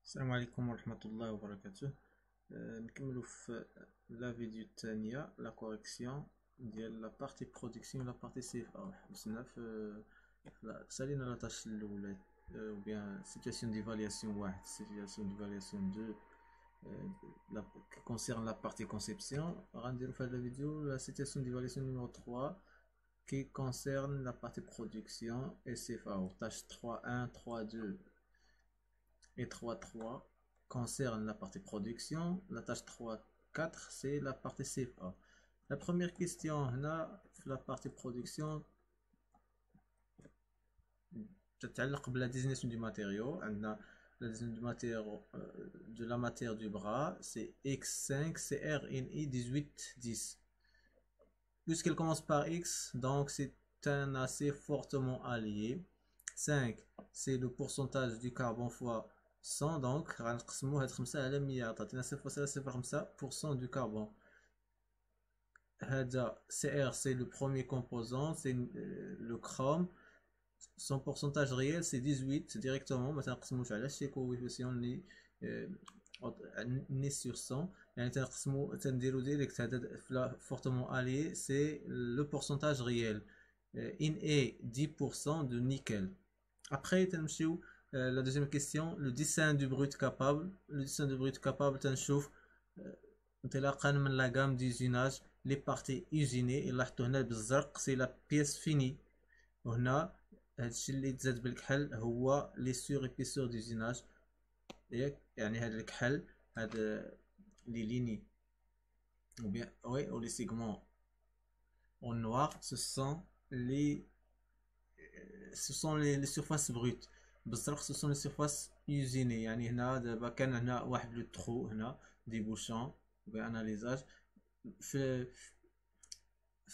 السلام عليكم ورحمة الله وبركاته. نكملو في لا فيديو الثانية لا كوريكسيون ديال لا بارتي برودكسيون لا بارتي سي اف ا. حبسنا سالينا لا تاش الاولى ou bien situation d'évaluation 1, situation d'évaluation 2 qui concerne la partie conception. Rendez-vous à la vidéo la situation d'évaluation numéro 3 qui concerne la partie production et CFA. Tâche 3.1, 3.2 et 3.3 concerne la partie production. La tâche 3.4 c'est la partie CFA. La première question là, la partie production تتعلق بلا désignation du matériau. عندنا la désignation du matériau de la matière du bras c'est X5 CRNI 1810. Puisqu'elle commence par X, donc c'est un acier fortement allié. 5 c'est le pourcentage du carbone fois 100, donc غنقسمو هاد 5 على 100 عطاتنا 0.05% du carbone. هذا CR c'est le premier composant, c'est le chrome. Son pourcentage réel c'est 18 directement. ما تنقسموش على شي كوفيسيون اللي sur 100 يعني تنديرو ديريكت. هذا fortement allié c'est le pourcentage réel. In est 10% de nickel. Après تنمشيو la deuxième question, le dessin du brut capable. Le dessin du brut capable تنشوف انطلاقا من la gamme d'usinage les parties usinées. لاحظتوا هنا بالزرق c'est la pièce finie. وهنا هادشي اللي تزاد بالكحل هو لي سور ايبيسور ديزيناج. ياك يعني هاد الكحل هاد لي ليني ou bien oui ou les segments en noir ce sont les surfaces brutes. بالزرق ce sont les surfaces usinées. يعني هنا دابا كان هنا واحد لو ترو هنا دي بوشون باناليزاج في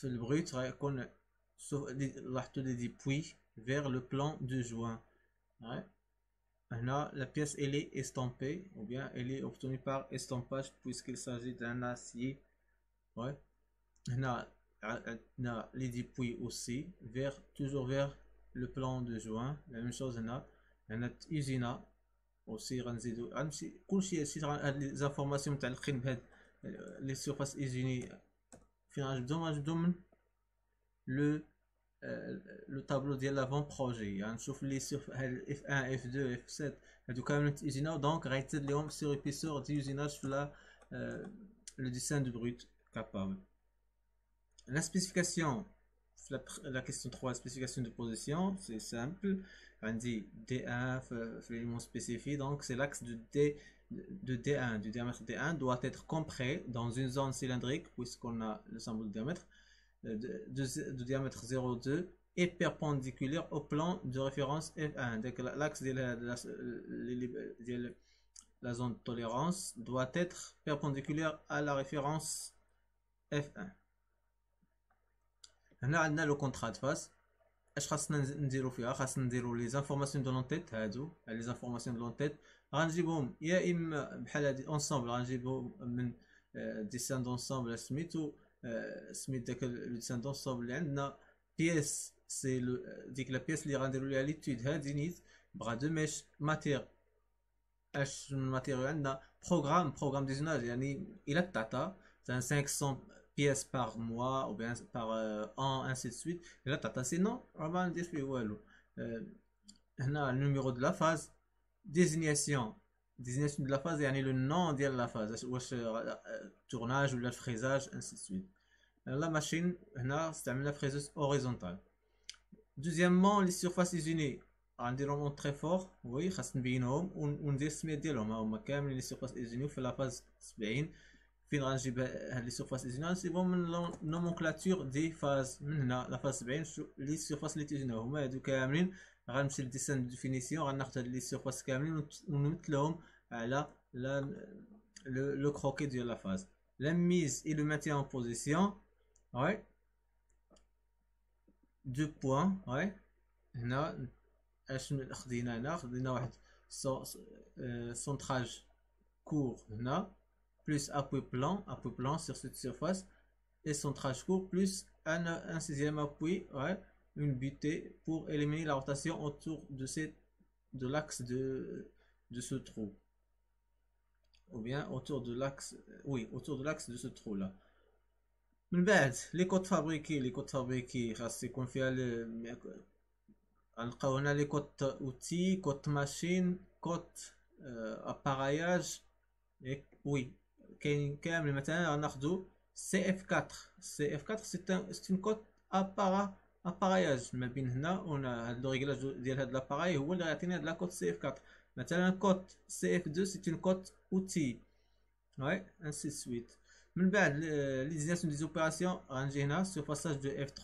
البروت غيكون لاحظتوا دي بوي vers le plan de joint. Ouais. Là, la pièce elle est estampée ou bien elle est obtenue par estampage puisqu'il s'agit d'un acier. Ouais. Là, les dépouilles aussi toujours vers le plan de joint. La même chose là. هنا usina aussi غنزيدو غنمشي كلشي هادشي les informations متعلقين بهاد les surfaces usinées فين غنبداو من le tableau ديال l'avant-projet. غنشوف لي سيرف F1 F2 F7 هادو كاملين تيزيناو دونك غيتزاد ليهم سور ايبيسور دي يوزيناج في le dessin du brut capable. La spécification, la question 3, la spécification de position, c'est simple. On dit D1 l'élément spécifié, donc c'est l'axe de D1, du diamètre D1 doit être compris dans une zone cylindrique puisqu'on a le symbole de diamètre de diamètre 0,2 et perpendiculaire au plan de référence F1. Donc l'axe de la zone de tolérance doit être perpendiculaire à la référence F1. هنا عندنا لو كونترا د فاس. اش خاصنا نديرو فيها؟ خاصنا نديرو لي زانفورماسيون دو لونتيت. هادو لي زانفورماسيون دو لونتيت غنجيبهم يا اما بحال هادي اونسومبل غنجيبهم من ديسان دونسومبل سميتو سميت داك لو ديسان دونسومبل اللي عندنا بيس سي ديك لا بيس اللي غنديرو ليها ليتود هادي نيت بغا دو ميش ماتير. اش من ماتيريال عندنا بروغرام ديزوناج يعني الا تعطى 500 pièces par mois ou bien par an ainsi de suite. Et là t'as sinon on va dire فيه والو. هنا numéro de la phase, désignation de la phase يعني le nom ديال la phase واش tournage ou le fraisage ainsi de suite. La machine هنا استعملنا fraiseuse horizontale. Deuxièmement les surfaces usinées غنديرهم très fort. oui خاص نبينهم وندير السميات ديالهم. هما كاملين les surfaces usinées في la phase 70. فين غنجيب هاد لي سيرفاس ايزينال؟ نسيبهم من نومونكلاتور دي فاز. من هنا لا فاز 70 لي سيرفاس اللي تيجينا هما هادو كاملين. غنمشي للديسان ديفينيسيون غناخد هاد لي سيرفاس كاملين ونمثلهم على لو كروكي ديال لا فاز. لا ميز اي لو ماتيان ان بوزيسيون. وي دو بوين. وي هنا اش خدينا؟ هنا خدينا واحد سونتراج كور هنا plus appui plan sur cette surface et centrage court plus un sixième appui, ouais, une butée pour éliminer la rotation autour de l'axe de ce trou. ou bien autour de l'axe, oui, autour de l'axe de ce trou là. من بعد لي كود فابريكي خاص يكون فيها غنلقاو هنا لي كود اوتي، كود ماشين، كود اباراياج. وي كاين كامل. مثلا غناخدو سي اف 4. سي اف 4 سي ان كود اباراياج ما بين هنا وهنا. هاد لو ريغلاج ديال هاد لاباراي هو اللي غيعطيني هاد لا كود سي اف 4. مثلا كود سي اف 2 سي ان كود اوتي. Ouais, ainsi de suite. من بعد l'utilisation des opérations غنجي هنا sur passage de F3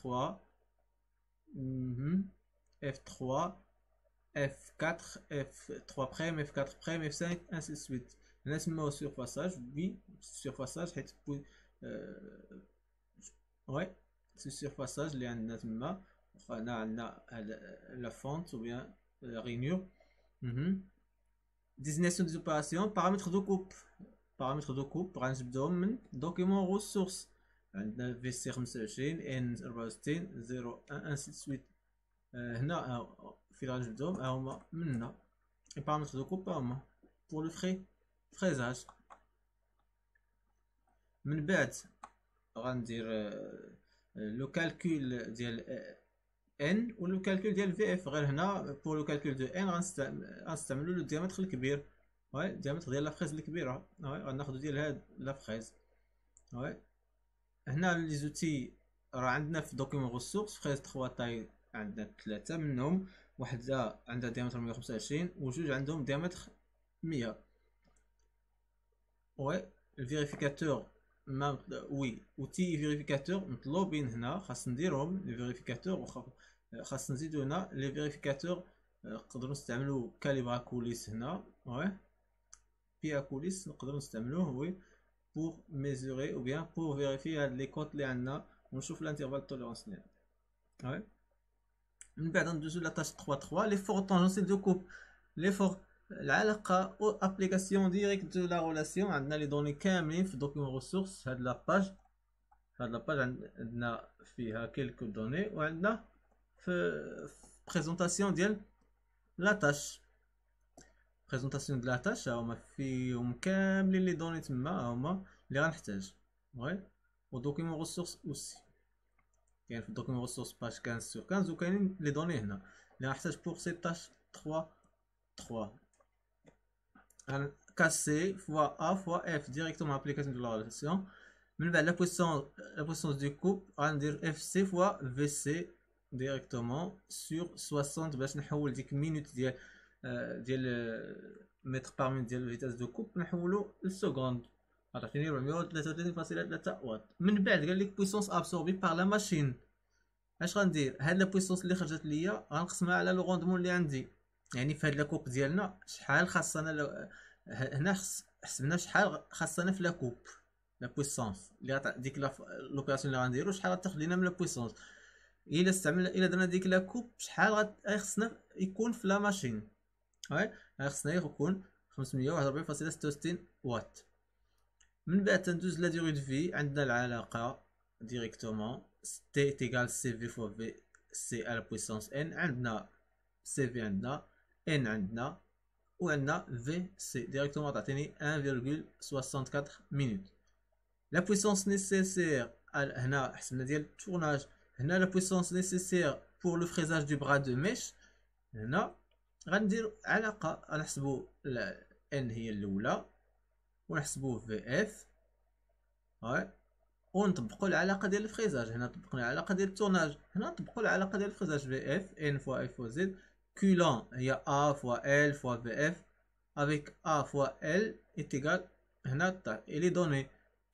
F3 F4 F3 prime F4 prime F5 ainsi de suite. هنا تسمى surfaçage. Oui, surfaçage حيت ouais, c'est surfaçage اللي عندنا تما. هنا عندنا la fente ou bien la rainure. Désignation des opérations, paramètres de coupe. paramètres de coupe غنجبدهم من document ressources. عندنا VC 25 N 64 01 ainsi de suite. هنا فين غنجبدهم هما من هنا. les paramètres de coupe هما pour le fraisage. من بعد غندير لو كالكول ديال n و لو كالكول ديال VF. غير هنا pour le calcul de n غنستعملو لو diamètre الكبير. Ouais, diamètre ديال لا فريز الكبيره. غناخدو ديال هاد لا فريز. هنا لي زوتي راه عندنا في دوكيمون ريسورس فريز 3 تاي. عندنا 3 منهم، وحده عندها ديامتر 125 وجوج عندهم ديامتر 100. الفيريفيكاتور وي اوتي فيريفيكاتور مطلوبين هنا، خاص نديرهم لي فيريفيكاتور. خاص نزيدو هنا لي فيريفيكاتور. نقدروا نستعملوا كاليبرا كوليس هنا. بي كوليس نقدروا نستعملوه وي pour mesurer ou bien pour vérifier هاد لي كوت اللي عندنا ونشوف الانترفال توليرانس اللي عندنا. من بعد ندوزو لا تاش 3.3 لي فور طونجونسيل دو كوب. لي فور العلاقه او ابليكاسيون ديريكت دو لا ريلاسيون. عندنا لي دوني كاملين في دوكيمون ريسورس. هاد لاباج عندنا فيها كيلكو دوني، وعندنا في بريزونطاسيون ديال لا تاش. بريزونطاسيون ديال لا تاش هما فيهم كاملين لي دوني تما هما اللي غنحتاج. و دوكيمون ريسورس اوسي كاين في الدوكيمون ريسورس باج 15 sur 15، وكاينين لي دوني هنا اللي غنحتاج بوغ سي تاش 3. كاسي فوا ا فوا اف ديريكتومون ابليكاسيون دو لا ريلاسيون. من بعد لا بويسونس دو كوب غندير اف سي فوا في سي ديريكتومون سور 60 باش نحول ديك مينوت ديال متر بار مينوت ديال الفيتاس دو كوب نحولو لسكوند. عطيني 433.3 واط. من بعد قال لك بويسونس ابسوربي بار لا ماشين. اش غندير؟ هاد لا بويسونس اللي خرجت ليا غنقسمها على لو روندمون اللي عندي. يعني في هاد لا كوب ديالنا شحال خاصنا هنا حسبنا شحال خاصنا في لا كوب لا بويسونس اللي ديك لوبيراسيون اللي غنديرو شحال غتاخد لينا من لا بويسونس. الا درنا ديك لا كوب شحال خصنا يكون في لا ماشين. خصنا يكون 541.66 واط. من بعد تندوز لا ديوري دو في. عندنا العلاقه ديريكتومون تي تيغال سي في فوا في سي على بويسونس ان. عندنا سي في عندنا ان عندنا وعندنا في سي ديريكتومون تعطيني 1.64 مينوت. لا بويسونس نيسيسير هنا حسبنا ديال التورناج. هنا لا بويسونس نيسيسير بور لو فريزاج دو برا دو ميش. هنا غندير علاقه غنحسبو ان هي الاولى ونحسبوه في اف ونطبقوا العلاقه ديال الفريزاج. هنا طبقنا العلاقه ديال التورناج، هنا نطبقوا العلاقه ديال الفريزاج في اف ان فوا اف فوا زد كولون هي ا فوا ال فوا في اف افيك ا فوا ال ايتيغال. هنا لي دوني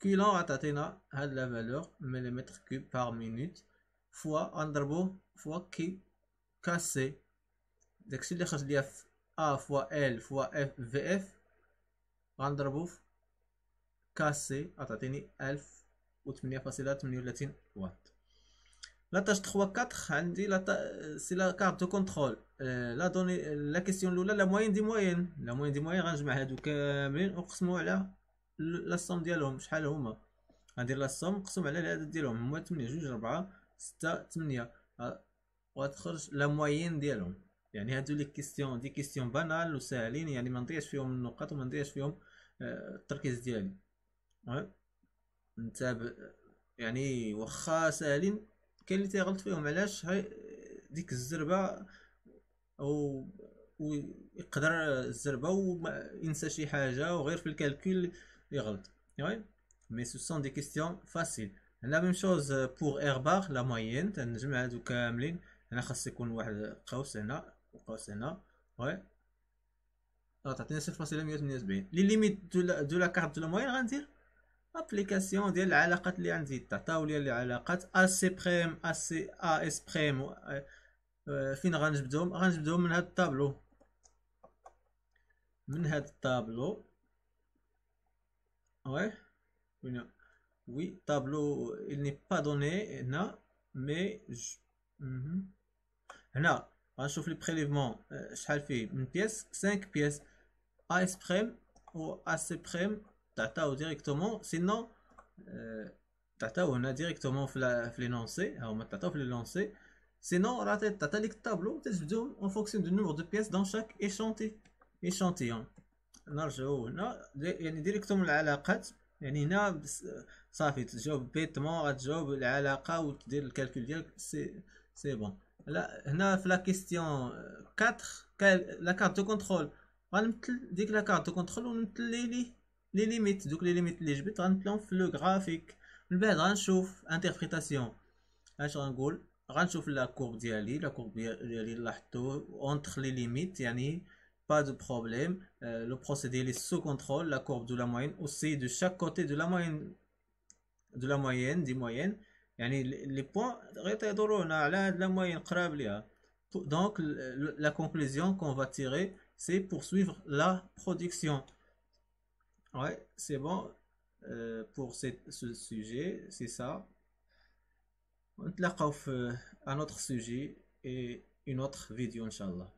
كولون غتعطينا هاد لا فالور مليمتر كوب بار مينوت فوا غنضربوه فوا كي كاسي. داكشي اللي خرج ليا في ا فوا ال فوا اف في اف غنضربو في كاسي غتعطيني 1008.38 واط. لا تاش 3.4 عندي سي لا كارت دو كونترول. لا دوني لا كيسيون الاولى لا موين دي موين. لا موين دي موين غنجمع هادو كاملين ونقسمو على لا صوم ديالهم شحال هما. غندير لا صوم نقسم على العدد ديالهم هما 8 2 4 6 8 وغتخرج لا موين ديالهم. يعني هادو لي كيسيون دي كيسيون بانال وساهلين، يعني ما نضيعش فيهم النقاط وما نضيعش فيهم التركيز ديالي. نتابع يعني واخا ساهلين كاين اللي تيغلط فيهم. علاش؟ هاي ديك الزربه او ويقدر الزربه وما ينسى شي حاجه وغير في الكالكول يغلط. وي مي سو سون دي كيستيون فاسيل. لا ميم شوز بور اير بار لا موين، تنجمع هادو كاملين. هنا خاص يكون واحد قوس هنا وقوس هنا. وي تعطينا 0.178. لي ليميت دو لا كارت دو لا موين غندير ابليكاسيون ديال العلاقات اللي عندي. تعطاو لي العلاقات ا سي بريم ا سي ا اس بريم. فين غنجبدهم من هاد الطابلو، من هاد الطابلو. وي وي طابلو il n'est pas donné هنا مي هنا غنشوف لي بريليفمون شحال فيه من بياس. 5 بياس ا اس بريم و ا سي بريم تعطاو ديريكتومون. سينو تعطاو هنا ديريكتومون في لي لونسي. ها هما تعطاو في لي لونسي. سينو راه تعطى ليك الطابلو تجبدهم اون فونكسيون دو نومبر دو بياس دون شاك ايشانتيون. نرجعو هنا يعني ديريكتومون العلاقات. يعني هنا صافي تجاوب بيتمون، غتجاوب العلاقه وتدير الكالكول ديالك. سي بون. لا هنا في لا كيستيون 4 لا كارت دو كونترول غنمثل ديك لا كارت دو كونترول ونمثل لي ليميت. دوك لي ليميت اللي جبت غنمثلهم في لو غرافيك. من بعد غنشوف انتربريتاسيون. اش غنقول؟ غنشوف لا كورب ديالي. لا كورب ديالي لاحظتو اونتر لي ليميت يعني pas de problème. Le procédé est sous contrôle. La courbe de la moyenne aussi de chaque côté de la moyenne des moyennes. يعني les points غير يدوروا هنا على هاد la moyenne قراب ليها. Donc la conclusion qu'on va tirer c'est poursuivre la production. Ouais, c'est bon pour ce sujet, c'est ça. نتلاقاو في un autre sujet et une autre vidéo إن شاء الله.